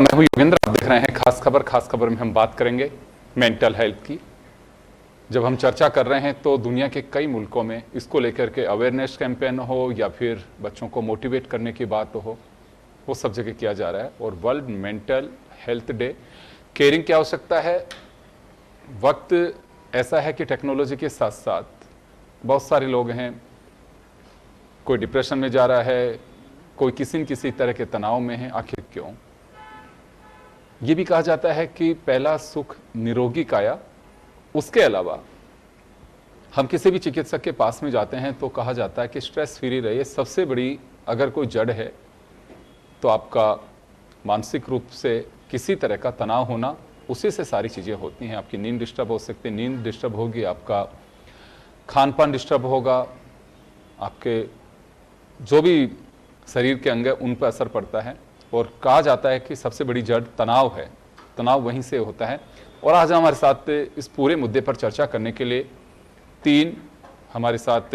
मैं हूं योगेंद्र, आप देख रहे हैं खास खबर में हम बात करेंगे मेंटल हेल्थ की। जब हम चर्चा कर रहे हैं तो दुनिया के कई मुल्कों में इसको लेकर के अवेयरनेस कैंपेन हो या फिर बच्चों को मोटिवेट करने की बात हो, वो सब जगह किया जा रहा है। और world mental health day, caring की आवश्यकता है। वक्त ऐसा है कि टेक्नोलॉजी के साथ साथ बहुत सारे लोग हैं, कोई डिप्रेशन में जा रहा है, कोई किसी न किसी तरह के तनाव में है। आखिर क्यों? ये भी कहा जाता है कि पहला सुख निरोगी काया। उसके अलावा हम किसी भी चिकित्सक के पास में जाते हैं तो कहा जाता है कि स्ट्रेस फ्री रहिए। सबसे बड़ी अगर कोई जड़ है तो आपका मानसिक रूप से किसी तरह का तनाव होना, उसी से सारी चीज़ें होती हैं। आपकी नींद डिस्टर्ब हो सकती है, नींद डिस्टर्ब होगी, आपका खान पान डिस्टर्ब होगा, आपके जो भी शरीर के अंग है उन पर असर पड़ता है। और कहा जाता है कि सबसे बड़ी जड़ तनाव है, तनाव वहीं से होता है। और आज हमारे साथ इस पूरे मुद्दे पर चर्चा करने के लिए तीन हमारे साथ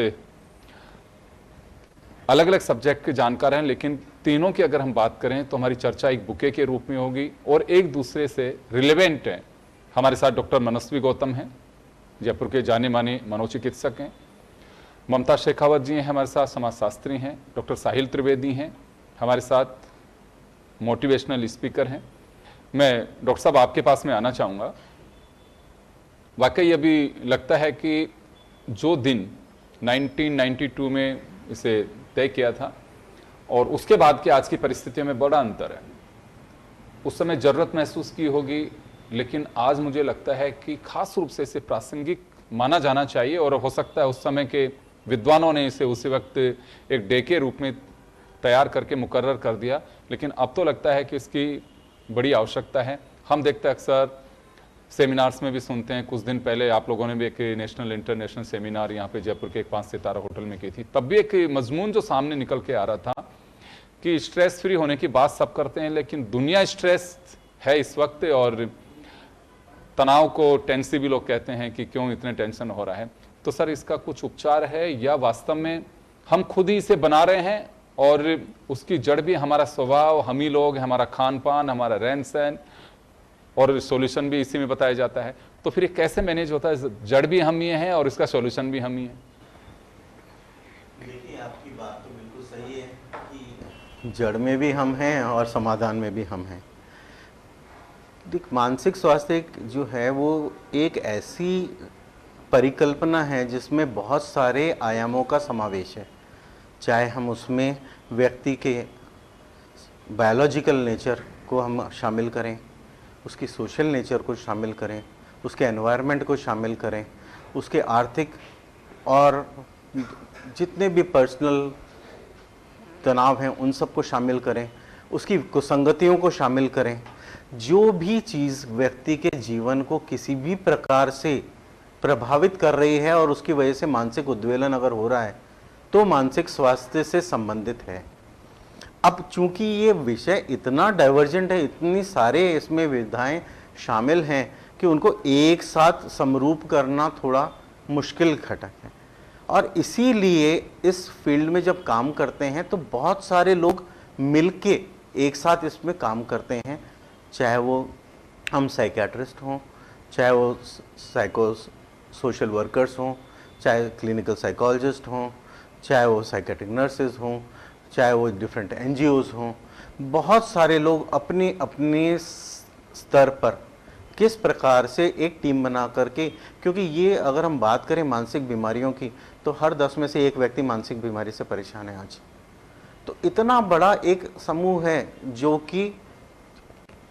अलग अलग सब्जेक्ट के जानकार हैं, लेकिन तीनों की अगर हम बात करें तो हमारी चर्चा एक बुके के रूप में होगी और एक दूसरे से रिलेवेंट है। हमारे साथ डॉक्टर मनस्वी गौतम हैं, जयपुर के जाने माने मनोचिकित्सक हैं। ममता शेखावत जी हैं हमारे साथ, समाजशास्त्री हैं। डॉक्टर साहिल त्रिवेदी हैं हमारे साथ, मोटिवेशनल स्पीकर हैं। मैं डॉक्टर साहब आपके पास में आना चाहूँगा। वाकई अभी लगता है कि जो दिन 1992 में इसे तय किया था और उसके बाद की आज की परिस्थितियों में बड़ा अंतर है। उस समय ज़रूरत महसूस की होगी, लेकिन आज मुझे लगता है कि खास रूप से इसे प्रासंगिक माना जाना चाहिए। और हो सकता है उस समय के विद्वानों ने इसे उसी वक्त एक डे के रूप में तैयार करके मुकर्रर कर दिया, लेकिन अब तो लगता है कि इसकी बड़ी आवश्यकता है। हम देखते हैं अक्सर सेमिनार्स में भी सुनते हैं। कुछ दिन पहले आप लोगों ने भी एक नेशनल इंटरनेशनल सेमिनार यहाँ पे जयपुर के एक 5 सितारा होटल में की थी। तब भी एक मजमून जो सामने निकल के आ रहा था कि स्ट्रेस फ्री होने की बात सब करते हैं, लेकिन दुनिया स्ट्रेस है इस वक्त। और तनाव को टेंसी भी लोग कहते हैं कि क्यों इतने टेंशन हो रहा है। तो सर, इसका कुछ उपचार है या वास्तव में हम खुद ही इसे बना रहे हैं और उसकी जड़ भी हमारा स्वभाव, हम ही लोग, हमारा खान पान, हमारा रहन सहन, और सॉल्यूशन भी इसी में बताया जाता है। तो फिर ये कैसे मैनेज होता है? जड़ भी हम ही हैं और इसका सॉल्यूशन भी हम ही है। देखिए, आपकी बात तो बिल्कुल सही है कि जड़ में भी हम हैं और समाधान में भी हम हैं। देख, मानसिक स्वास्थ्य जो है वो एक ऐसी परिकल्पना है जिसमें बहुत सारे आयामों का समावेश है। चाहे हम उसमें व्यक्ति के बायोलॉजिकल नेचर को हम शामिल करें, उसकी सोशल नेचर को शामिल करें, उसके एनवायरनमेंट को शामिल करें, उसके आर्थिक और जितने भी पर्सनल तनाव हैं उन सब को शामिल करें, उसकी कुसंगतियों को शामिल करें। जो भी चीज़ व्यक्ति के जीवन को किसी भी प्रकार से प्रभावित कर रही है और उसकी वजह से मानसिक उद्वेलन अगर हो रहा है तो मानसिक स्वास्थ्य से संबंधित है। अब चूंकि ये विषय इतना डाइवर्जेंट है, इतनी सारे इसमें विधाएं शामिल हैं कि उनको एक साथ समरूप करना थोड़ा मुश्किल घटक है। और इसीलिए इस फील्ड में जब काम करते हैं तो बहुत सारे लोग मिलके एक साथ इसमें काम करते हैं। चाहे वो हम साइकियाट्रिस्ट हों, चाहे वो सोशल वर्कर्स हों, चाहे क्लिनिकल साइकोलॉजिस्ट हों, चाहे वो साइकेट्रिक नर्सेज हों, चाहे वो डिफरेंट एनजीओज हों, बहुत सारे लोग अपने अपने स्तर पर किस प्रकार से एक टीम बना करके, क्योंकि ये अगर हम बात करें मानसिक बीमारियों की तो हर 10 में से एक व्यक्ति मानसिक बीमारी से परेशान है आज। तो इतना बड़ा एक समूह है जो कि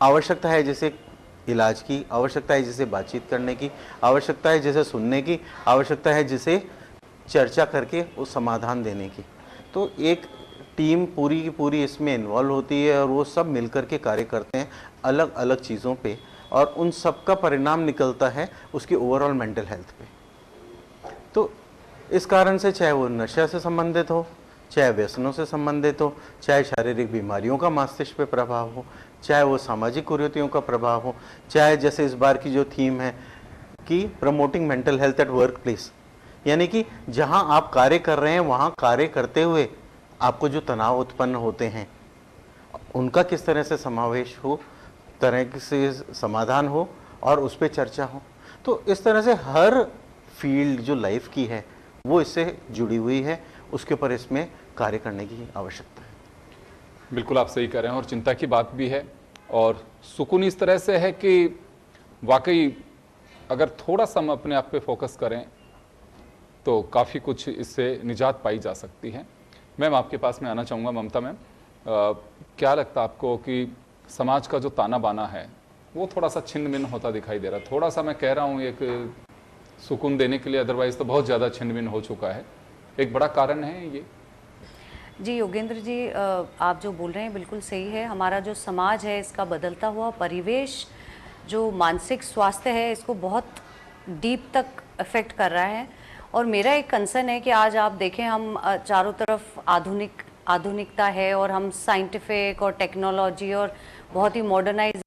आवश्यकता है जैसे इलाज की, आवश्यकता है जिसे बातचीत करने की, आवश्यकता है जिसे सुनने की, आवश्यकता है जिसे चर्चा करके उस समाधान देने की। तो एक टीम पूरी की पूरी इसमें इन्वॉल्व होती है और वो सब मिलकर के कार्य करते हैं अलग अलग चीज़ों पे, और उन सब का परिणाम निकलता है उसकी ओवरऑल मेंटल हेल्थ पे। तो इस कारण से चाहे वो नशा से संबंधित हो, चाहे व्यसनों से संबंधित हो, चाहे शारीरिक बीमारियों का मस्तिष्क पे प्रभाव हो, चाहे वो सामाजिक कुरीतियों का प्रभाव हो, चाहे जैसे इस बार की जो थीम है कि promoting mental health at work place, यानी कि जहां आप कार्य कर रहे हैं वहां कार्य करते हुए आपको जो तनाव उत्पन्न होते हैं उनका किस तरह से समावेश हो, तरह से समाधान हो और उस पर चर्चा हो। तो इस तरह से हर फील्ड जो लाइफ की है वो इससे जुड़ी हुई है, उसके ऊपर इसमें कार्य करने की आवश्यकता है। बिल्कुल आप सही कह रहे हैं और चिंता की बात भी है। और सुकून इस तरह से है कि वाकई अगर थोड़ा सा हम अपने आप पे फोकस करें तो काफ़ी कुछ इससे निजात पाई जा सकती है। मैम आपके पास में आना चाहूँगा। ममता मैम, क्या लगता है आपको कि समाज का जो ताना बाना है वो थोड़ा सा छिन्न भिन्न होता दिखाई दे रहा है? थोड़ा सा मैं कह रहा हूँ एक सुकून देने के लिए, अदरवाइज तो बहुत ज़्यादा छिन्न भिन्न हो चुका है। एक बड़ा कारण है ये? जी योगेंद्र जी, आप जो बोल रहे हैं बिल्कुल सही है। हमारा जो समाज है, इसका बदलता हुआ परिवेश जो मानसिक स्वास्थ्य है, इसको बहुत डीप तक अफेक्ट कर रहा है। और मेरा एक कंसर्न है कि आज आप देखें, हम चारों तरफ आधुनिकता है और हम साइंटिफिक और टेक्नोलॉजी और बहुत ही मॉडर्नाइज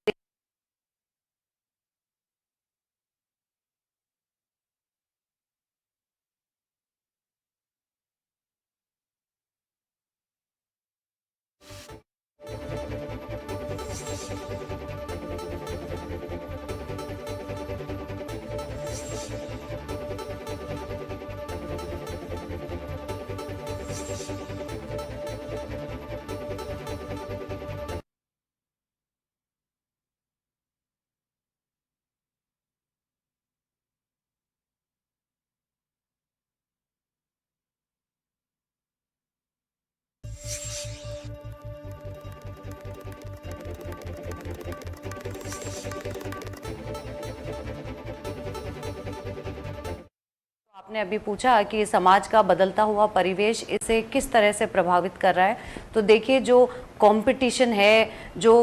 आपने अभी पूछा कि समाज का बदलता हुआ परिवेश इसे किस तरह से प्रभावित कर रहा है। तो देखिए, जो कंपटीशन है, जो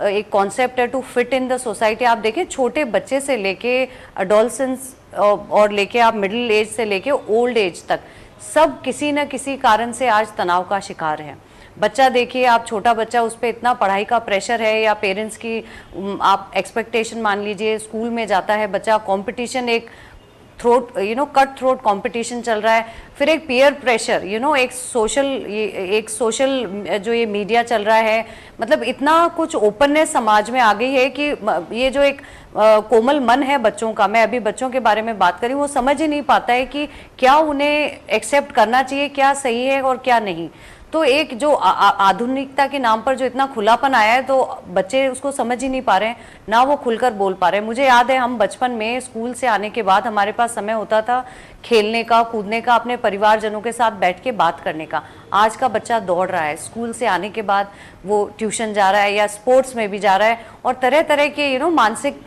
एक कॉन्सेप्ट है to fit in the society, आप देखिए छोटे बच्चे से लेके अडोलसेंस और लेके आप मिडिल एज से लेके ओल्ड एज तक, सब किसी न किसी कारण से आज तनाव का शिकार है। बच्चा देखिए, आप छोटा बच्चा, उस पर इतना पढ़ाई का प्रेशर है या पेरेंट्स की आप एक्सपेक्टेशन मान लीजिए, स्कूल में जाता है बच्चा, कंपटीशन, एक थ्रोट कट थ्रोट कंपटीशन चल रहा है, फिर एक पीयर प्रेशर, एक सोशल जो ये मीडिया चल रहा है, मतलब इतना कुछ ओपननेस समाज में आ गई है कि ये जो एक कोमल मन है बच्चों का, मैं अभी बच्चों के बारे में बात करी, वो समझ ही नहीं पाता है कि क्या उन्हें एक्सेप्ट करना चाहिए, क्या सही है और क्या नहीं। तो एक जो आधुनिकता के नाम पर जो इतना खुलापन आया है, तो बच्चे उसको समझ ही नहीं पा रहे हैं, ना वो खुलकर बोल पा रहे हैं। मुझे याद है, हम बचपन में स्कूल से आने के बाद हमारे पास समय होता था खेलने का, कूदने का, अपने परिवारजनों के साथ बैठ के बात करने का। आज का बच्चा दौड़ रहा है, स्कूल से आने के बाद वो ट्यूशन जा रहा है या स्पोर्ट्स में भी जा रहा है, और तरह तरह के मानसिक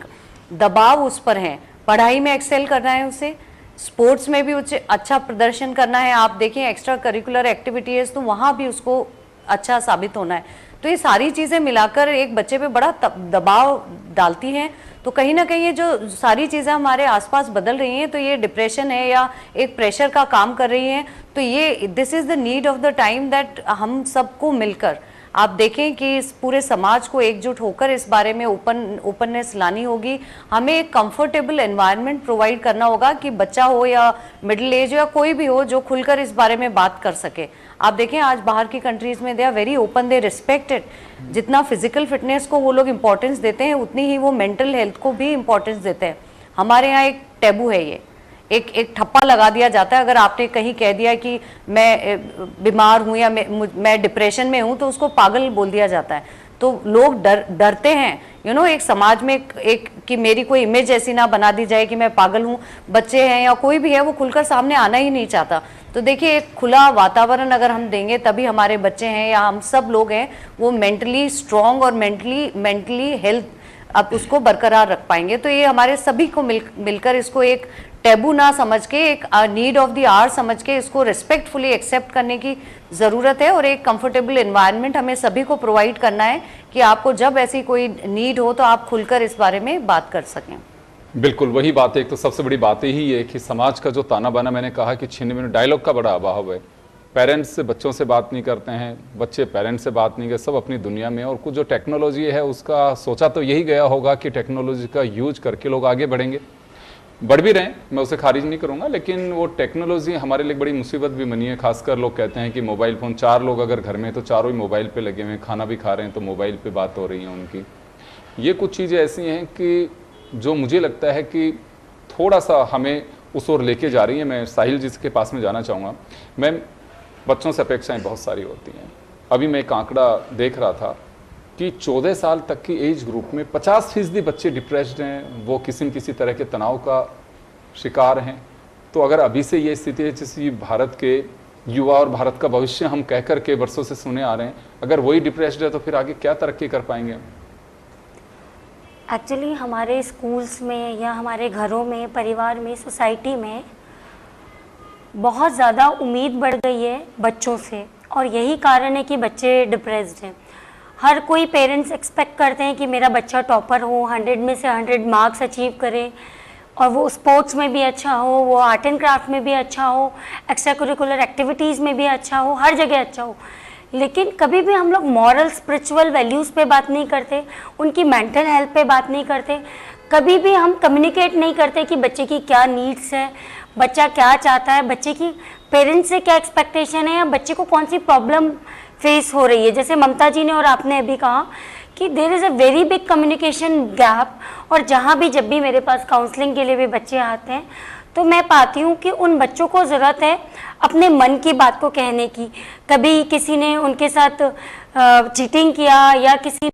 दबाव उस पर हैं। पढ़ाई में एक्सेल करना है उसे, स्पोर्ट्स में भी उसे अच्छा प्रदर्शन करना है। आप देखें एक्स्ट्रा करिकुलर एक्टिविटीज़, तो वहाँ भी उसको अच्छा साबित होना है। तो ये सारी चीज़ें मिलाकर एक बच्चे पे बड़ा दबाव डालती हैं। तो कहीं ना कहीं ये जो सारी चीज़ें हमारे आसपास बदल रही हैं, तो ये डिप्रेशन है या एक प्रेशर का काम कर रही हैं। तो ये this is the need of the time that हम सबको मिलकर, आप देखें कि इस पूरे समाज को एकजुट होकर इस बारे में ओपननेस लानी होगी। हमें एक कंफर्टेबल एनवायरनमेंट प्रोवाइड करना होगा कि बच्चा हो या मिडिल एज या कोई भी हो, जो खुलकर इस बारे में बात कर सके। आप देखें आज बाहर की कंट्रीज में they are very open, they respected. जितना फिजिकल फिटनेस को वो लोग इंपॉर्टेंस देते हैं, उतनी ही वो मेंटल हेल्थ को भी इंपॉर्टेंस देते हैं। हमारे यहाँ एक टैबू है, ये एक ठप्पा लगा दिया जाता है। अगर आपने कहीं कह दिया कि मैं बीमार हूँ या मैं डिप्रेशन में हूँ, तो उसको पागल बोल दिया जाता है। तो लोग डरते हैं एक समाज में एक कि मेरी कोई इमेज ऐसी ना बना दी जाए कि मैं पागल हूँ। बच्चे हैं या कोई भी है, वो खुलकर सामने आना ही नहीं चाहता। तो देखिए, एक खुला वातावरण अगर हम देंगे, तभी हमारे बच्चे हैं या हम सब लोग हैं वो मेंटली स्ट्रांग और मेंटली हेल्थ अब उसको बरकरार रख पाएंगे। तो ये हमारे सभी को मिलकर इसको एक टैबू ना समझ के, एक नीड ऑफ द आवर समझ के, इसको रिस्पेक्टफुली एक्सेप्ट करने की ज़रूरत है। और एक कंफर्टेबल एनवायरनमेंट हमें सभी को प्रोवाइड करना है कि आपको जब ऐसी कोई नीड हो तो आप खुलकर इस बारे में बात कर सकें। बिल्कुल वही बात है। एक तो सबसे बड़ी बात ही है कि समाज का जो ताना बाना, मैंने कहा कि छिन्न भिन्न डायलॉग का बड़ा अभाव है। पेरेंट्स से बच्चों से बात नहीं करते हैं, बच्चे पेरेंट्स से बात नहीं करते, सब अपनी दुनिया में। और कुछ जो टेक्नोलॉजी है उसका सोचा तो यही गया होगा कि टेक्नोलॉजी का यूज करके लोग आगे बढ़ेंगे, बढ़ भी रहे हैं, मैं उसे खारिज नहीं करूंगा। लेकिन वो टेक्नोलॉजी हमारे लिए बड़ी मुसीबत भी बनी है। खासकर लोग कहते हैं कि मोबाइल फ़ोन, 4 लोग अगर घर में तो चारों ही मोबाइल पे लगे हुए हैं, खाना भी खा रहे हैं तो मोबाइल पे बात हो रही है उनकी। ये कुछ चीज़ें ऐसी हैं कि जो मुझे लगता है कि थोड़ा सा हमें उस ओर लेके जा रही है। मैं साहिल जी के पास में जाना चाहूँगा। मैं बच्चों से अपेक्षाएं बहुत सारी होती हैं। अभी मैं एक आंकड़ा देख रहा था कि 14 साल तक की एज ग्रुप में 50% बच्चे डिप्रेस्ड हैं, वो किसी न किसी तरह के तनाव का शिकार हैं। तो अगर अभी से ये स्थिति है, जिस भारत के युवा और भारत का भविष्य हम कह कर के वर्षों से सुने आ रहे हैं, अगर वही डिप्रेस्ड है तो फिर आगे क्या तरक्की कर पाएंगे हम? एक्चुअली हमारे स्कूल्स में या हमारे घरों में, परिवार में, सोसाइटी में बहुत ज़्यादा उम्मीद बढ़ गई है बच्चों से, और यही कारण है कि बच्चे डिप्रेस्ड हैं। हर कोई पेरेंट्स एक्सपेक्ट करते हैं कि मेरा बच्चा टॉपर हो, 100 में से 100 मार्क्स अचीव करे, और वो स्पोर्ट्स में भी अच्छा हो, वो आर्ट एंड क्राफ्ट में भी अच्छा हो, एक्स्ट्रा करिकुलर एक्टिविटीज़ में भी अच्छा हो, हर जगह अच्छा हो। लेकिन कभी भी हम लोग मॉरल स्पिरिचुअल वैल्यूज़ पे बात नहीं करते, उनकी मेंटल हेल्थ पे बात नहीं करते, कभी भी हम कम्युनिकेट नहीं करते कि बच्चे की क्या नीड्स है, बच्चा क्या चाहता है, बच्चे की पेरेंट्स से क्या एक्सपेक्टेशन है, या बच्चे को कौन सी प्रॉब्लम फेस हो रही है। जैसे ममता जी ने और आपने अभी कहा कि there is a very big communication gap, और जहाँ भी जब भी मेरे पास काउंसलिंग के लिए भी बच्चे आते हैं तो मैं पाती हूँ कि उन बच्चों को ज़रूरत है अपने मन की बात को कहने की। कभी किसी ने उनके साथ चीटिंग किया या किसी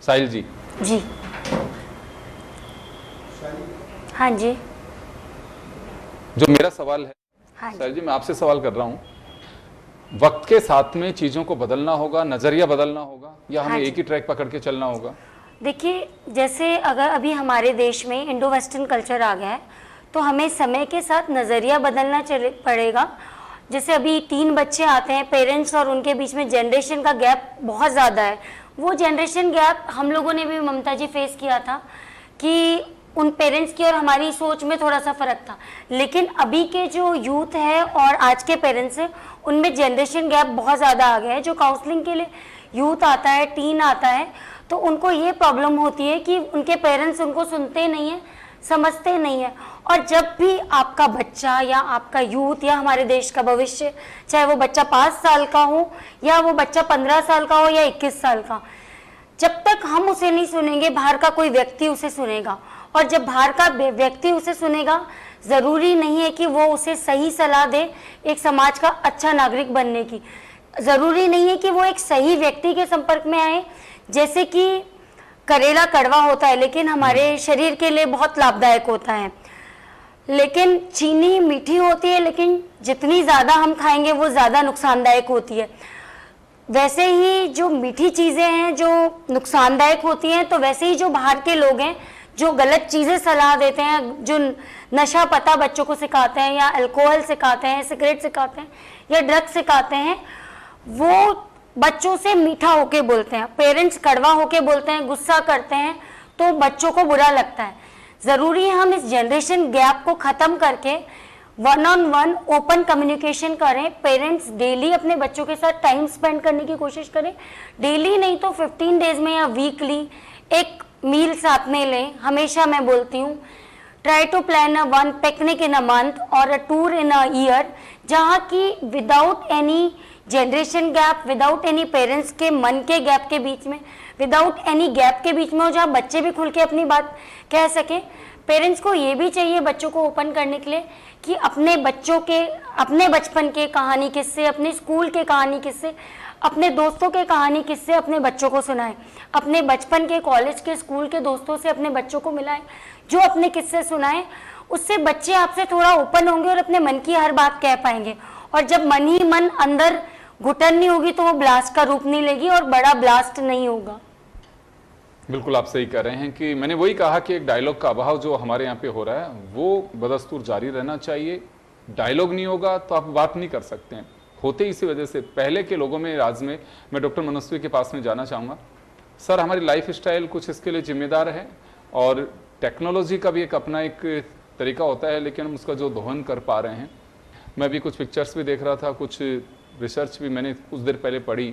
साहिल जी, जी, हाँ जी, जो मेरा सवाल है, हाँ जी, साहिल जी मैं आपसे सवाल कर रहा हूँ, वक्त के साथ में चीज़ों को बदलना होगा, नज़रिया बदलना होगा, या हमें हाँ जी। एक ही ट्रैक पकड़ के चलना होगा? देखिए, जैसे अगर अभी हमारे देश में इंडो वेस्टर्न कल्चर आ गया है तो हमें समय के साथ नज़रिया बदलना पड़ेगा। जैसे अभी 3 बच्चे आते हैं, पेरेंट्स और उनके बीच में जनरेशन का गैप बहुत ज़्यादा है। वो जनरेशन गैप हम लोगों ने भी, ममता जी, फेस किया था कि उन पेरेंट्स की और हमारी सोच में थोड़ा सा फर्क था। लेकिन अभी के जो यूथ है और आज के पेरेंट्स हैं, उनमें जनरेशन गैप बहुत ज़्यादा आ गया है। जो काउंसलिंग के लिए यूथ आता है, टीन आता है, तो उनको ये प्रॉब्लम होती है कि उनके पेरेंट्स उनको सुनते नहीं हैं, समझते नहीं हैं। और जब भी आपका बच्चा या आपका यूथ या हमारे देश का भविष्य, चाहे वो बच्चा 5 साल का हो या वो बच्चा 15 साल का हो या 21 साल का, जब तक हम उसे नहीं सुनेंगे, बाहर का कोई व्यक्ति उसे सुनेगा। और जब बाहर का व्यक्ति उसे सुनेगा, ज़रूरी नहीं है कि वो उसे सही सलाह दे एक समाज का अच्छा नागरिक बनने की। ज़रूरी नहीं है कि वो एक सही व्यक्ति के संपर्क में आए। जैसे कि करेला कड़वा होता है लेकिन हमारे शरीर के लिए बहुत लाभदायक होता है, लेकिन चीनी मीठी होती है, लेकिन जितनी ज़्यादा हम खाएंगे वो ज़्यादा नुकसानदायक होती है। वैसे ही जो मीठी चीज़ें हैं जो नुकसानदायक होती हैं, तो वैसे ही जो बाहर के लोग हैं जो गलत चीज़ें सलाह देते हैं, जो नशा पता बच्चों को सिखाते हैं या अल्कोहल सिखाते हैं, सिगरेट सिखाते हैं या ड्रग्स सिखाते हैं, वो बच्चों से मीठा होके बोलते हैं। पेरेंट्स कड़वा होके बोलते हैं, गुस्सा करते हैं, तो बच्चों को बुरा लगता है। ज़रूरी है हम इस जनरेशन गैप को ख़त्म करके 1-on-1 ओपन कम्युनिकेशन करें। पेरेंट्स डेली अपने बच्चों के साथ टाइम स्पेंड करने की कोशिश करें। डेली नहीं तो 15 डेज में या वीकली एक मील साथ में लें। हमेशा मैं बोलती हूँ, try to plan one picnic in a month और a tour in a year, जहाँ की without any generation gap, without any parents के मन के गैप के बीच में, विदाउट एनी गैप के बीच में हो, जहाँ बच्चे भी खुल के अपनी बात कह सकें। पेरेंट्स को ये भी चाहिए बच्चों को ओपन करने के लिए कि अपने बच्चों के, अपने बचपन के कहानी किस्से, अपने स्कूल के कहानी किस्से, अपने दोस्तों के कहानी किस्से अपने बच्चों को सुनाएं। अपने बचपन के, कॉलेज के, स्कूल के दोस्तों से अपने बच्चों को मिलाएं, जो अपने किस्से सुनाएं। उससे बच्चे आपसे थोड़ा ओपन होंगे और अपने मन की हर बात कह पाएंगे। और जब मन ही मन अंदर घुटन नहीं होगी तो वो ब्लास्ट का रूप नहीं लेगी और बड़ा ब्लास्ट नहीं होगा। बिल्कुल आप सही कह रहे हैं कि मैंने वही कहा कि एक डायलॉग का अभाव जो हमारे यहाँ पे हो रहा है वो बदस्तूर जारी रहना चाहिए। डायलॉग नहीं होगा तो आप बात नहीं कर सकते हैं। होते इसी वजह से पहले के लोगों में, राज में, मैं डॉक्टर मनस्वी के पास में जाना चाहूँगा। सर, हमारी लाइफ स्टाइल कुछ इसके लिए जिम्मेदार है और टेक्नोलॉजी का भी एक अपना एक तरीका होता है, लेकिन हम उसका जो दोहन कर पा रहे हैं। मैं भी कुछ पिक्चर्स भी देख रहा था, कुछ रिसर्च भी मैंने कुछ देर पहले पढ़ी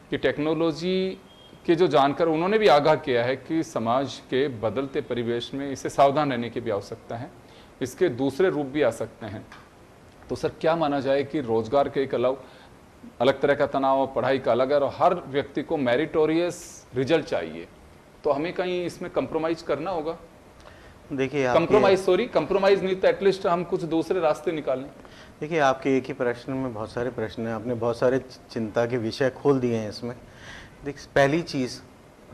कि टेक्नोलॉजी के जो जानकर उन्होंने भी आगाह किया है कि समाज के बदलते परिवेश में इसे सावधान रहने की भी आवश्यकता है। इसके दूसरे रूप भी आ सकते हैं। तो सर, क्या माना जाए कि रोजगार के एक अलग तरह का तनाव, पढ़ाई का अलग है और हर व्यक्ति को मेरिटोरियस रिजल्ट चाहिए, तो हमें कहीं इसमें कंप्रोमाइज करना होगा? देखिए, कंप्रोमाइज नहीं तो एटलीस्ट हम कुछ दूसरे रास्ते निकालें। देखिए, आपके एक ही प्रश्न में बहुत सारे प्रश्न हैं, आपने बहुत सारे चिंता के विषय खोल दिए हैं इसमें। देखिए, पहली चीज़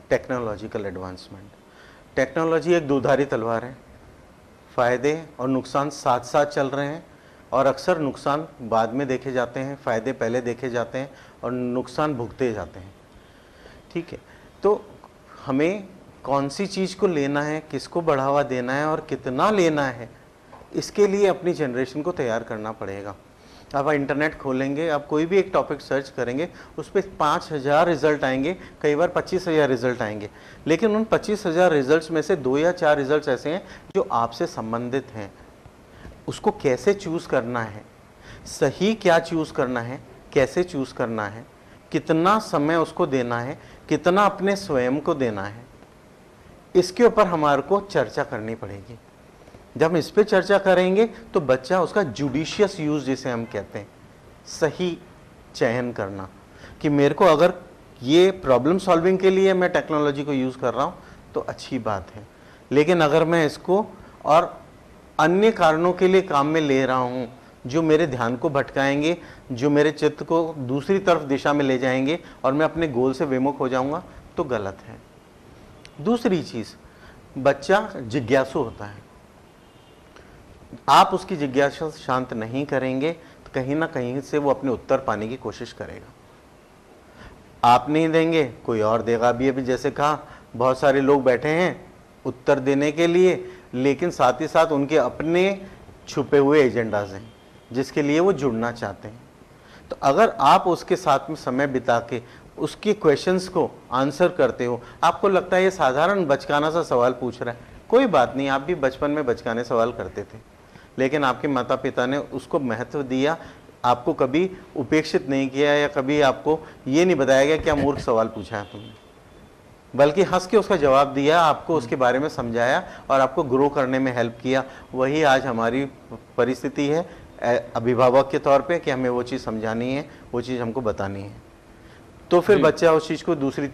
टेक्नोलॉजिकल एडवांसमेंट। टेक्नोलॉजी एक दुधारी तलवार है, फ़ायदे और नुकसान साथ साथ चल रहे हैं और अक्सर नुकसान बाद में देखे जाते हैं, फ़ायदे पहले देखे जाते हैं और नुकसान भुगते जाते हैं। ठीक है, तो हमें कौन सी चीज़ को लेना है, किसको बढ़ावा देना है और कितना लेना है, इसके लिए अपनी जनरेशन को तैयार करना पड़ेगा। आप इंटरनेट खोलेंगे, आप कोई भी एक टॉपिक सर्च करेंगे, उस पर 5000 रिजल्ट आएंगे, कई बार 25,000 रिजल्ट आएंगे, लेकिन उन 25,000 रिजल्ट्स में से 2 या 4 रिजल्ट्स ऐसे हैं जो आपसे संबंधित हैं। उसको कैसे चूज़ करना है, सही क्या चूज़ करना है, कैसे चूज़ करना है, कितना समय उसको देना है, कितना अपने स्वयं को देना है, इसके ऊपर हमारे को चर्चा करनी पड़ेगी। जब हम इस पर चर्चा करेंगे तो बच्चा उसका जुडिशियस यूज़, जिसे हम कहते हैं, सही चयन करना कि मेरे को अगर ये प्रॉब्लम सॉल्विंग के लिए मैं टेक्नोलॉजी को यूज़ कर रहा हूँ तो अच्छी बात है, लेकिन अगर मैं इसको और अन्य कारणों के लिए काम में ले रहा हूँ जो मेरे ध्यान को भटकाएंगे, जो मेरे चित्त को दूसरी तरफ दिशा में ले जाएंगे और मैं अपने गोल से विमुख हो जाऊँगा, तो गलत है। दूसरी चीज़, बच्चा जिज्ञासु होता है। आप उसकी जिज्ञासा शांत नहीं करेंगे तो कहीं ना कहीं से वो अपने उत्तर पाने की कोशिश करेगा। आप नहीं देंगे, कोई और देगा। अभी जैसे कहा, बहुत सारे लोग बैठे हैं उत्तर देने के लिए, लेकिन साथ ही साथ उनके अपने छुपे हुए एजेंडाज हैं जिसके लिए वो जुड़ना चाहते हैं। तो अगर आप उसके साथ में समय बिता के उसके क्वेश्चंस को आंसर करते हो। आपको लगता है ये साधारण बचकाना सा सवाल पूछ रहा है, कोई बात नहीं, आप भी बचपन में बचकाने सवाल करते थे, लेकिन आपके माता पिता ने उसको महत्व दिया, आपको कभी उपेक्षित नहीं किया या कभी आपको ये नहीं बताया गया क्या मूर्ख सवाल पूछा है तुमने, बल्कि हंस के उसका जवाब दिया, आपको उसके बारे में समझाया और आपको ग्रो करने में हेल्प किया। वही आज हमारी परिस्थिति है अभिभावक के तौर पे कि हमें वो चीज़ समझानी है, वो चीज़ हमको बतानी है, तो फिर बच्चा उस चीज़ को दूसरी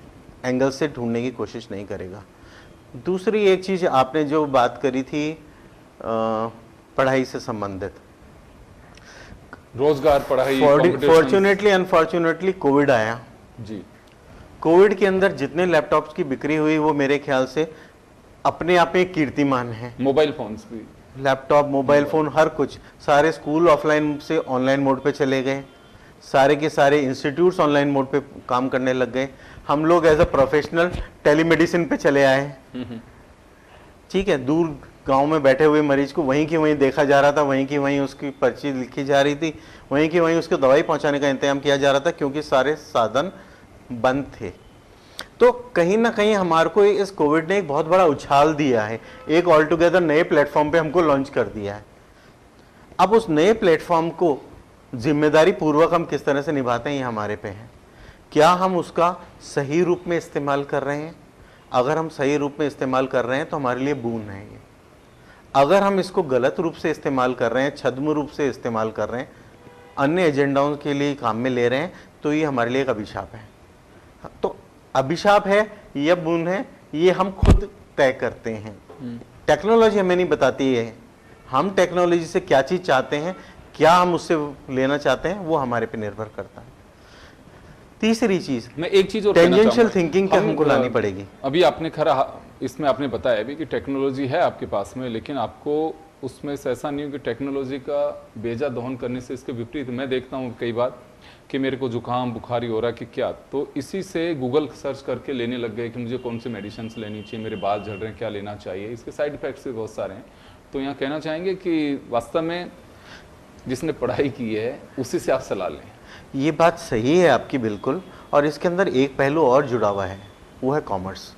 एंगल से ढूंढने की कोशिश नहीं करेगा। दूसरी एक चीज़ आपने जो बात करी थी पढ़ाई से संबंधित, रोजगार, पढ़ाई, फॉर्चुनेटली अनफॉर्चुनेटली कोविड आया जी। कोविड के अंदर जितने लैपटॉप्स की बिक्री हुई वो मेरे ख्याल से अपने आप में कीर्तिमान है। मोबाइल फोन्स भी, लैपटॉप, मोबाइल फ़ोन, हर कुछ, सारे स्कूल ऑफलाइन से ऑनलाइन मोड पे चले गए, सारे के सारे इंस्टीट्यूट्स ऑनलाइन मोड पे काम करने लग गए, हम लोग एज अ प्रोफेशनल टेलीमेडिसिन पे चले आए। ठीक है, दूर गांव में बैठे हुए मरीज को वहीं की वहीं देखा जा रहा था, वहीं की वहीं उसकी पर्ची लिखी जा रही थी, वहीं की वहीं उसको दवाई पहुंचाने का इंतजाम किया जा रहा था, क्योंकि सारे साधन बंद थे। तो कहीं ना कहीं हमारे को इस कोविड ने एक बहुत बड़ा उछाल दिया है, एक ऑल टुगेदर नए प्लेटफॉर्म पे हमको लॉन्च कर दिया है। अब उस नए प्लेटफॉर्म को जिम्मेदारी पूर्वक हम किस तरह से निभाते हैं ये हमारे पे है। क्या हम उसका सही रूप में इस्तेमाल कर रहे हैं? अगर हम सही रूप में इस्तेमाल कर रहे हैं तो हमारे लिए बून है ये। अगर हम इसको गलत रूप से इस्तेमाल कर रहे हैं, छद्म रूप से इस्तेमाल कर रहे हैं, अन्य एजेंडाओं के लिए काम में ले रहे हैं, तो ये हमारे लिए एक अभिशाप है। तो अभिशाप है या बून है, ये हम खुद तय करते हैं। टेक्नोलॉजी हमें नहीं बताती है, हम टेक्नोलॉजी से क्या चीज़ चाहते हैं, क्या हम उससे लेना चाहते हैं, वो हमारे पे निर्भर करता है। तीसरी चीज, मैं एक चीज और कहना टेंजेंशियल चाहूंगा। थिंकिंग क्या हमको लानी पड़ेगी। अभी आपने खरा इसमें आपने बताया भी कि टेक्नोलॉजी है आपके पास में, लेकिन आपको उसमें से ऐसा नहीं हो कि टेक्नोलॉजी का बेजा दोहन करने से इसके विपरीत। मैं देखता हूँ कई बार कि मेरे को जुकाम बुखारी हो रहा है कि क्या, तो इसी से गूगल सर्च करके लेने लग गए कि मुझे कौन सी मेडिसिन लेनी चाहिए, मेरे बाल झड़ रहे हैं, क्या लेना चाहिए। इसके साइड इफेक्ट्स भी बहुत सारे हैं। तो यहाँ कहना चाहेंगे कि वास्तव में जिसने पढ़ाई की है उसी से आप सलाह लें। ये बात सही है आपकी बिल्कुल, और इसके अंदर एक पहलू और जुड़ा हुआ है, वो है कॉमर्स।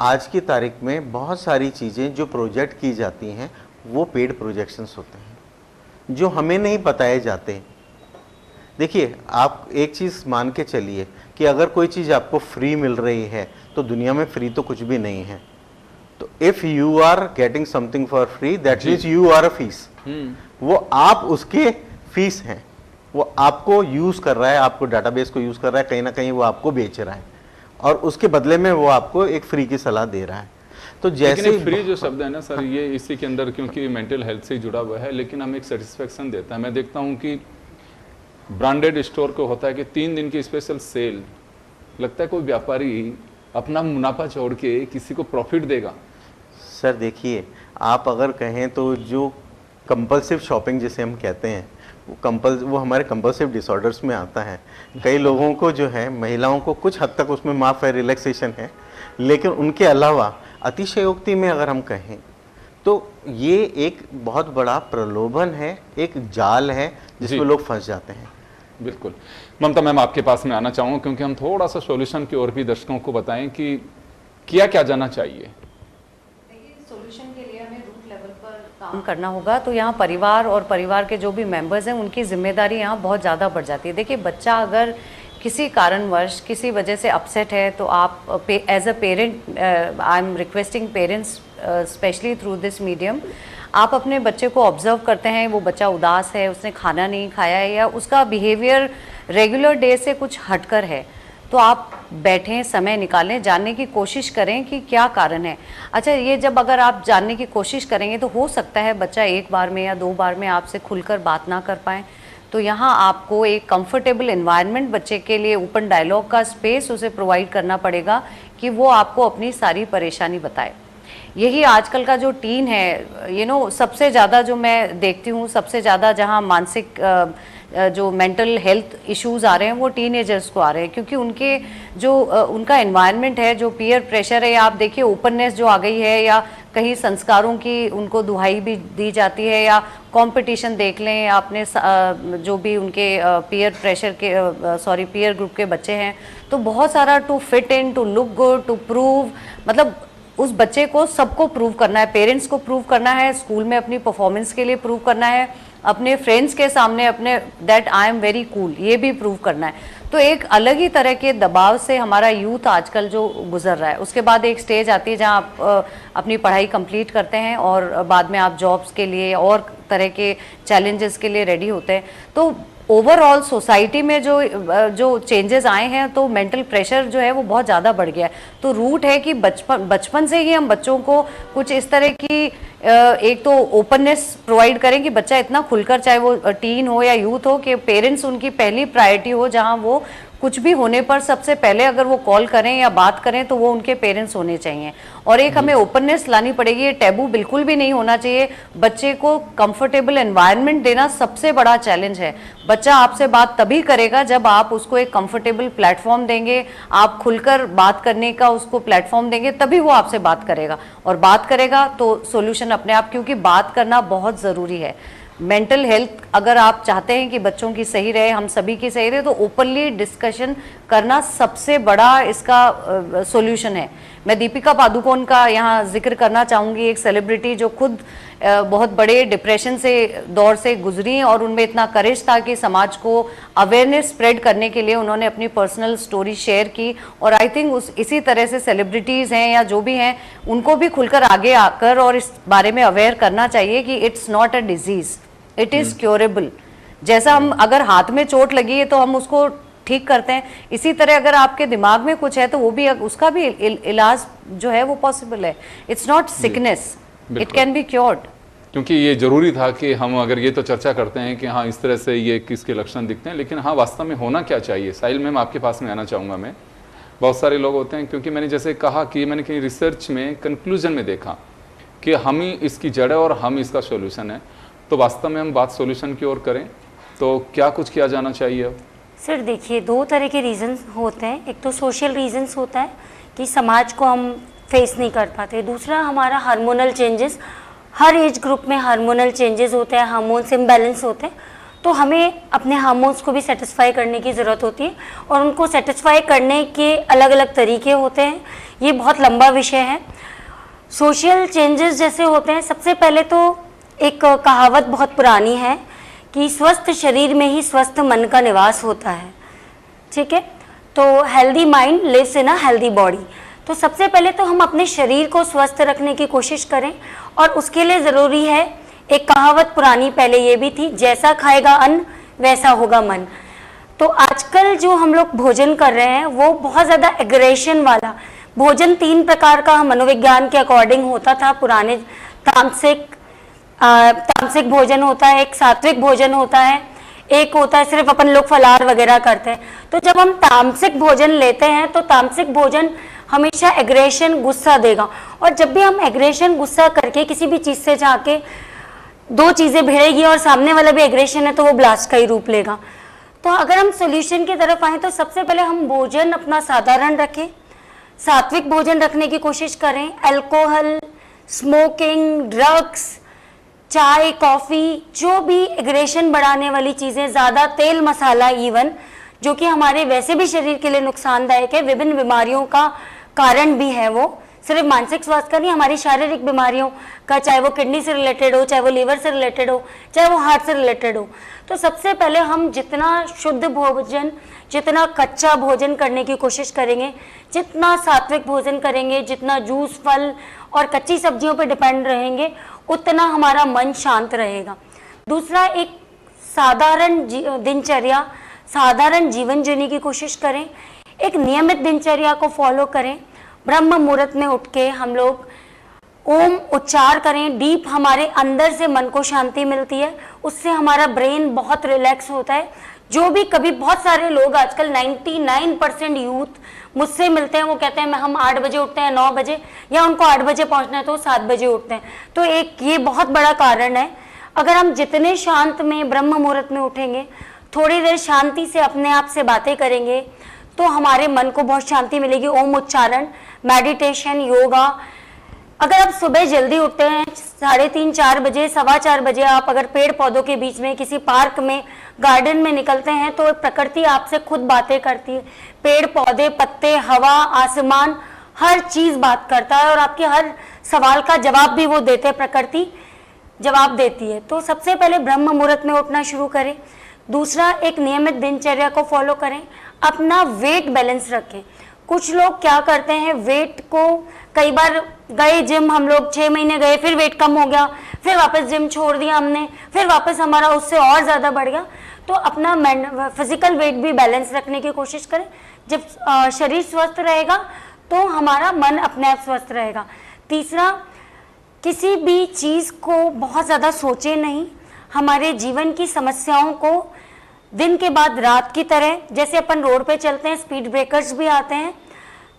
आज की तारीख में बहुत सारी चीज़ें जो प्रोजेक्ट की जाती हैं वो पेड प्रोजेक्शंस होते हैं जो हमें नहीं बताए जाते। देखिए, आप एक चीज़ मान के चलिए कि अगर कोई चीज़ आपको फ्री मिल रही है तो दुनिया में फ्री तो कुछ भी नहीं है। तो if you are getting something for free, that means you are a fees. वो आप उसके फीस हैं, वो आपको यूज़ कर रहा है, आपको डाटाबेस को यूज़ कर रहा है, कहीं ना कहीं वो आपको बेच रहा है और उसके बदले में वो आपको एक फ्री की सलाह दे रहा है। तो जैसे फ्री जो शब्द है ना सर, ये इसी के अंदर क्योंकि मेंटल हेल्थ से जुड़ा हुआ है, लेकिन हमें एक सेटिस्फेक्शन देता है। मैं देखता हूँ कि ब्रांडेड स्टोर को होता है कि 3 दिन की स्पेशल सेल, लगता है कोई व्यापारी अपना मुनाफा छोड़ के किसी को प्रॉफिट देगा। सर देखिए, आप अगर कहें तो जो कंपल्सिव शॉपिंग जिसे हम कहते हैं वो हमारे कंपल्सिव डिसऑर्डर्स में आता है। कई लोगों को जो है, महिलाओं को कुछ हद तक उसमें माफ़ है, रिलैक्सेशन है, लेकिन उनके अलावा अतिशयोक्ति में अगर हम कहें तो ये एक बहुत बड़ा प्रलोभन है, एक जाल है जिसमें लोग फंस जाते हैं। बिल्कुल। ममता मैम, आपके पास में आना चाहूँगा क्योंकि हम थोड़ा सा सॉल्यूशन की ओर भी दर्शकों को बताएं कि किया क्या जाना चाहिए। सॉल्यूशन के लिए हमें रूट लेवल पर काम करना होगा। तो यहाँ परिवार और परिवार के जो भी मेंबर्स हैं उनकी जिम्मेदारी यहाँ बहुत ज़्यादा बढ़ जाती है। देखिए, बच्चा अगर किसी कारणवश किसी वजह से अपसेट है तो आप as a parent, I am requesting parents specially through this medium, आप अपने बच्चे को ऑब्जर्व करते हैं, वो बच्चा उदास है, उसने खाना नहीं खाया है या उसका बिहेवियर रेगुलर डे से कुछ हटकर है, तो आप बैठें, समय निकालें, जानने की कोशिश करें कि क्या कारण है। अच्छा, ये जब अगर आप जानने की कोशिश करेंगे तो हो सकता है बच्चा 1 बार में या 2 बार में आपसे खुलकर बात ना कर पाए, तो यहाँ आपको एक कंफर्टेबल एनवायरनमेंट बच्चे के लिए, ओपन डायलॉग का स्पेस उसे प्रोवाइड करना पड़ेगा कि वो आपको अपनी सारी परेशानी बताए। यही आजकल का जो टीन है, सबसे ज़्यादा जो मैं देखती हूँ, सबसे ज़्यादा जहाँ मानसिक जो मेंटल हेल्थ इश्यूज आ रहे हैं वो टीनेजर्स को आ रहे हैं, क्योंकि उनके जो उनका एनवायरनमेंट है, जो पीयर प्रेशर है, या आप देखिए ओपननेस जो आ गई है, या कहीं संस्कारों की उनको दुहाई भी दी जाती है, या कंपटीशन देख लें, या अपने जो भी उनके पीयर प्रेशर के पीयर ग्रुप के बच्चे हैं, तो बहुत सारा to fit in, to look good, to prove, मतलब उस बच्चे को सबको प्रूव करना है, पेरेंट्स को प्रूव करना है, स्कूल में अपनी परफॉर्मेंस के लिए प्रूव करना है, अपने फ्रेंड्स के सामने अपने that I am very cool ये भी प्रूव करना है। तो एक अलग ही तरह के दबाव से हमारा यूथ आजकल जो गुजर रहा है। उसके बाद एक स्टेज आती है जहां आप अपनी पढ़ाई कंप्लीट करते हैं और बाद में आप जॉब्स के लिए और तरह के चैलेंजेस के लिए रेडी होते हैं। तो ओवरऑल सोसाइटी में जो चेंजेस आए हैं, तो मेंटल प्रेशर जो है वो बहुत ज़्यादा बढ़ गया है। तो रूट है कि बचपन से ही हम बच्चों को कुछ इस तरह की एक तो ओपननेस प्रोवाइड करें कि बच्चा इतना खुलकर, चाहे वो टीन हो या यूथ हो, कि पेरेंट्स उनकी पहली प्रायोरिटी हो, जहां वो कुछ भी होने पर सबसे पहले अगर वो कॉल करें या बात करें तो वो उनके पेरेंट्स होने चाहिए। और एक हमें ओपननेस लानी पड़ेगी, ये टैबू बिल्कुल भी नहीं होना चाहिए। बच्चे को कंफर्टेबल एनवायरनमेंट देना सबसे बड़ा चैलेंज है। बच्चा आपसे बात तभी करेगा जब आप उसको एक कंफर्टेबल प्लेटफॉर्म देंगे, आप खुलकर बात करने का उसको प्लेटफॉर्म देंगे, तभी वो आपसे बात करेगा। और बात करेगा तो सोल्यूशन अपने आप, क्योंकि बात करना बहुत ज़रूरी है। मेंटल हेल्थ अगर आप चाहते हैं कि बच्चों की सही रहे, हम सभी की सही रहे, तो ओपनली डिस्कशन करना सबसे बड़ा इसका सॉल्यूशन है। मैं दीपिका पादुकोण का यहाँ जिक्र करना चाहूँगी, एक सेलिब्रिटी जो खुद बहुत बड़े डिप्रेशन से दौर से गुजरी और उनमें इतना करेज था कि समाज को अवेयरनेस स्प्रेड करने के लिए उन्होंने अपनी पर्सनल स्टोरी शेयर की। और आई थिंक इसी तरह से सेलिब्रिटीज़ हैं या जो भी हैं, उनको भी खुलकर आगे आकर और इस बारे में अवेयर करना चाहिए कि it's not a disease, it is curable. जैसा हम अगर हाथ में चोट लगी है तो हम उसको ठीक करते हैं, इसी तरह अगर आपके दिमाग में कुछ है तो वो भी, उसका भी इलाज जो है वो पॉसिबल है। It's not sickness, it can be cured. क्योंकि ये जरूरी था कि हम अगर ये तो चर्चा करते हैं कि हाँ इस तरह से ये किसके लक्षण दिखते हैं, लेकिन हाँ वास्तव में होना क्या चाहिए। साहिल मैम आपके पास में आना चाहूँगा मैं। बहुत सारे लोग होते हैं, क्योंकि मैंने जैसे कहा कि मैंने कहीं रिसर्च में कंक्लूजन में देखा कि हम ही इसकी जड़ है और हम इसका सोल्यूशन है। तो वास्तव में हम बात सोल्यूशन की ओर करें तो क्या कुछ किया जाना चाहिए? सर देखिए, दो तरह के रीज़न्स होते हैं। एक तो सोशल रीज़न्स होता है कि समाज को हम फेस नहीं कर पाते, दूसरा हमारा हार्मोनल चेंजेस। हर एज ग्रुप में हार्मोनल चेंजेस होते हैं, हार्मोन्स इम्बैलेंस होते हैं, तो हमें अपने हार्मोन्स को भी सेटिस्फाई करने की ज़रूरत होती है और उनको सेटिस्फाई करने के अलग अलग तरीके होते हैं। ये बहुत लंबा विषय है। सोशल चेंजेस जैसे होते हैं, सबसे पहले तो एक कहावत बहुत पुरानी है कि स्वस्थ शरीर में ही स्वस्थ मन का निवास होता है, ठीक है। तो healthy mind lives in a healthy body. तो सबसे पहले तो हम अपने शरीर को स्वस्थ रखने की कोशिश करें और उसके लिए ज़रूरी है, एक कहावत पुरानी पहले ये भी थी, जैसा खाएगा अन्न वैसा होगा मन। तो आजकल जो हम लोग भोजन कर रहे हैं वो बहुत ज़्यादा एग्रेशन वाला भोजन, 3 प्रकार का मनोविज्ञान के अकॉर्डिंग होता था। पुराने तामसिक भोजन होता है, एक सात्विक भोजन होता है, एक होता है सिर्फ अपन लोग फलाहार वगैरह करते हैं। तो जब हम तामसिक भोजन लेते हैं तो तामसिक भोजन हमेशा एग्रेशन, गुस्सा देगा। और जब भी हम एग्रेशन, गुस्सा करके किसी भी चीज़ से जाके 2 चीज़ें भिड़ेगी और सामने वाला भी एग्रेशन है तो वो ब्लास्ट का ही रूप लेगा। तो अगर हम सोल्यूशन की तरफ आएँ तो सबसे पहले हम भोजन अपना साधारण रखें, सात्विक भोजन रखने की कोशिश करें। अल्कोहल, स्मोकिंग, ड्रग्स, चाय, कॉफ़ी, जो भी एग्रेशन बढ़ाने वाली चीज़ें, ज़्यादा तेल मसाला इवन, जो कि हमारे वैसे भी शरीर के लिए नुकसानदायक है, विभिन्न बीमारियों का कारण भी है। वो सिर्फ मानसिक स्वास्थ्य का नहीं, हमारी शारीरिक बीमारियों का, चाहे वो किडनी से रिलेटेड हो, चाहे वो लीवर से रिलेटेड हो, चाहे वो हार्ट से रिलेटेड हो। तो सबसे पहले हम जितना शुद्ध भोजन, जितना कच्चा भोजन करने की कोशिश करेंगे, जितना सात्विक भोजन करेंगे, जितना जूस, फल और कच्ची सब्जियों पर डिपेंड रहेंगे, उतना हमारा मन शांत रहेगा। दूसरा, एक साधारण दिनचर्या, साधारण जीवन जीने की कोशिश करें। एक नियमित दिनचर्या को फॉलो करें। ब्रह्म मुहूर्त में उठ के हम लोग ओम उच्चार करें। डीप हमारे अंदर से मन को शांति मिलती है, उससे हमारा ब्रेन बहुत रिलैक्स होता है। जो भी कभी बहुत सारे लोग आजकल 99% यूथ मुझसे मिलते हैं, वो कहते हैं हम 8 बजे उठते हैं, 9 बजे, या उनको 8 बजे पहुंचना है तो 7 बजे उठते हैं। तो एक ये बहुत बड़ा कारण है। अगर हम जितने शांत में ब्रह्म मुहूर्त में उठेंगे, थोड़ी देर शांति से अपने आप से बातें करेंगे, तो हमारे मन को बहुत शांति मिलेगी। ओम उच्चारण, मेडिटेशन, योगा, अगर आप सुबह जल्दी उठते हैं 3:30 4 बजे 4:15 बजे, आप अगर पेड़ पौधों के बीच में किसी पार्क में गार्डन में निकलते हैं तो प्रकृति आपसे खुद बातें करती है। पेड़ पौधे, पत्ते, हवा, आसमान, हर चीज बात करता है और आपके हर सवाल का जवाब भी वो देते हैं, प्रकृति जवाब देती है। तो सबसे पहले ब्रह्म मुहूर्त में उठना शुरू करें। दूसरा, एक नियमित दिनचर्या को फॉलो करें। अपना वेट बैलेंस रखें। कुछ लोग क्या करते हैं, वेट को कई बार गए जिम, हम लोग 6 महीने गए, फिर वेट कम हो गया, फिर वापस जिम छोड़ दिया हमने, फिर वापस हमारा उससे और ज़्यादा बढ़ गया। तो अपना फिजिकल वेट भी बैलेंस रखने की कोशिश करें। जब शरीर स्वस्थ रहेगा तो हमारा मन अपने आप स्वस्थ रहेगा। तीसरा, किसी भी चीज़ को बहुत ज़्यादा सोचे नहीं। हमारे जीवन की समस्याओं को दिन के बाद रात की तरह, जैसे अपन रोड पे चलते हैं, स्पीड ब्रेकर्स भी आते हैं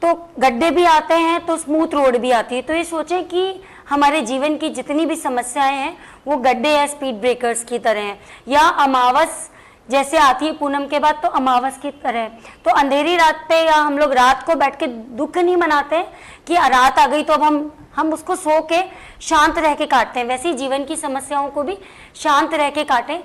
तो गड्ढे भी आते हैं तो स्मूथ रोड भी आती है। तो ये सोचें कि हमारे जीवन की जितनी भी समस्याएं हैं वो गड्ढे या स्पीड ब्रेकर्स की तरह हैं, या अमावस जैसे आती है पूनम के बाद तो अमावस की तरह। तो अंधेरी रात पे या हम लोग रात को बैठ के दुख नहीं मनाते कि रात आ गई तो अब हम उसको सो के शांत रह के काटते हैं। वैसे ही जीवन की समस्याओं को भी शांत रह के काटें।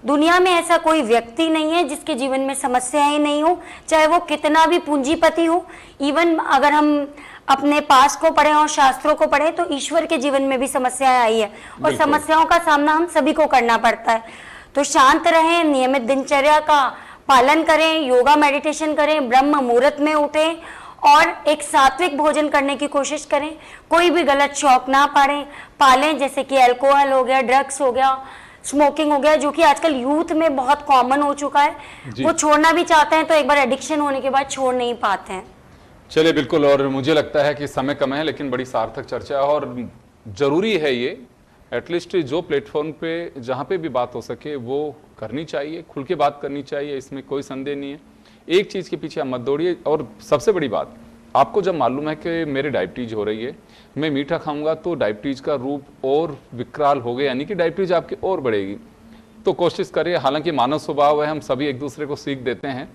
दुनिया में ऐसा कोई व्यक्ति नहीं है जिसके जीवन में समस्याएं ही नहीं हो, चाहे वो कितना भी पूंजीपति हो। इवन अगर हम अपने पास को पढ़ें और शास्त्रों को पढ़ें तो ईश्वर के जीवन में भी समस्याएं आई है और समस्याओं का सामना हम सभी को करना पड़ता है। तो शांत रहें, नियमित दिनचर्या का पालन करें, योगा मेडिटेशन करें, ब्रह्म मुहूर्त में उठें और एक सात्विक भोजन करने की कोशिश करें। कोई भी गलत शौक ना पालें, जैसे कि अल्कोहल हो गया, ड्रग्स हो गया, स्मोकिंग हो गया, जो कि आजकल यूथ में बहुत कॉमन हो चुका है। वो छोड़ना भी चाहते हैं तो एक बार एडिक्शन होने के बाद छोड़ नहीं पाते हैं। चलिए, बिल्कुल। और मुझे लगता है कि समय कम है लेकिन बड़ी सार्थक चर्चा है और जरूरी है ये, एटलीस्ट जो प्लेटफॉर्म पे जहाँ पे भी बात हो सके वो करनी चाहिए, खुल के बात करनी चाहिए, इसमें कोई संदेह नहीं है। एक चीज़ के पीछे आप मत दौड़िए। और सबसे बड़ी बात, आपको जब मालूम है कि मेरे डायबिटीज हो रही है, मैं मीठा खाऊंगा तो डायबिटीज का रूप और विकराल हो गया, यानी कि डायबिटीज आपकी और बढ़ेगी। तो कोशिश करिए, हालांकि मानव स्वभाव है, हम सभी एक दूसरे को सीख देते हैं।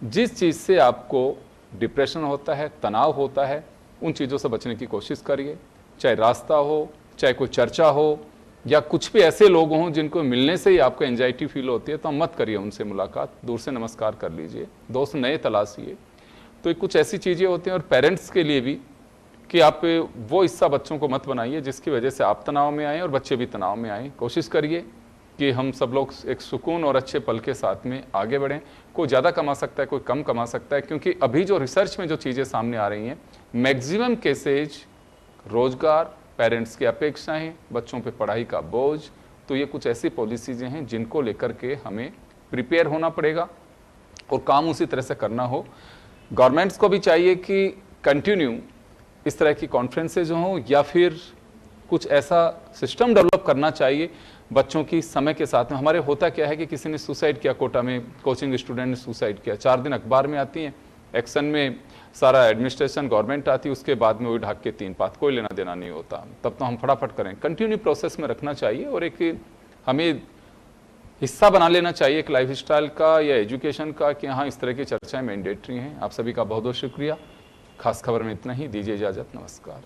जिस चीज़ से आपको डिप्रेशन होता है, तनाव होता है, उन चीज़ों से बचने की कोशिश करिए। चाहे रास्ता हो, चाहे कोई चर्चा हो, या कुछ भी ऐसे लोग हों जिनको मिलने से ही आपको एंजाइटी फील होती है, तो मत करिए उनसे मुलाकात, दूर से नमस्कार कर लीजिए, दोस्त नए तलाशिए। तो कुछ ऐसी चीज़ें होती हैं। और पेरेंट्स के लिए भी कि आप वो हिस्सा बच्चों को मत बनाइए जिसकी वजह से आप तनाव में आएँ और बच्चे भी तनाव में आएँ। कोशिश करिए कि हम सब लोग एक सुकून और अच्छे पल के साथ में आगे बढ़ें। कोई ज़्यादा कमा सकता है, कोई कम कमा सकता है, क्योंकि अभी जो रिसर्च में जो चीज़ें सामने आ रही हैं, मैक्सिमम केसेज रोजगार, पेरेंट्स की अपेक्षाएं, बच्चों पे पढ़ाई का बोझ, तो ये कुछ ऐसी पॉलिसीज़ हैं जिनको लेकर के हमें प्रिपेयर होना पड़ेगा और काम उसी तरह से करना हो। गवर्नमेंट्स को भी चाहिए कि कंटिन्यू इस तरह की कॉन्फ्रेंसेज हों या फिर कुछ ऐसा सिस्टम डेवलप करना चाहिए बच्चों की समय के साथ में। हमारे होता क्या है कि किसी ने सुसाइड किया, कोटा में कोचिंग स्टूडेंट ने सुसाइड किया, 4 दिन अखबार में आती हैं, एक्शन में सारा एडमिनिस्ट्रेशन गवर्नमेंट आती है, उसके बाद में वो ढक के 3 पात, कोई लेना देना नहीं होता। तब तो हम फटाफट करें, कंटिन्यू प्रोसेस में रखना चाहिए और एक हमें हिस्सा बना लेना चाहिए एक लाइफस्टाइल का या एजुकेशन का कि हाँ, इस तरह की चर्चाएं मैंडेटरी हैं। आप सभी का बहुत बहुत शुक्रिया। खास खबर में इतना ही, दीजिए इजाज़त, नमस्कार।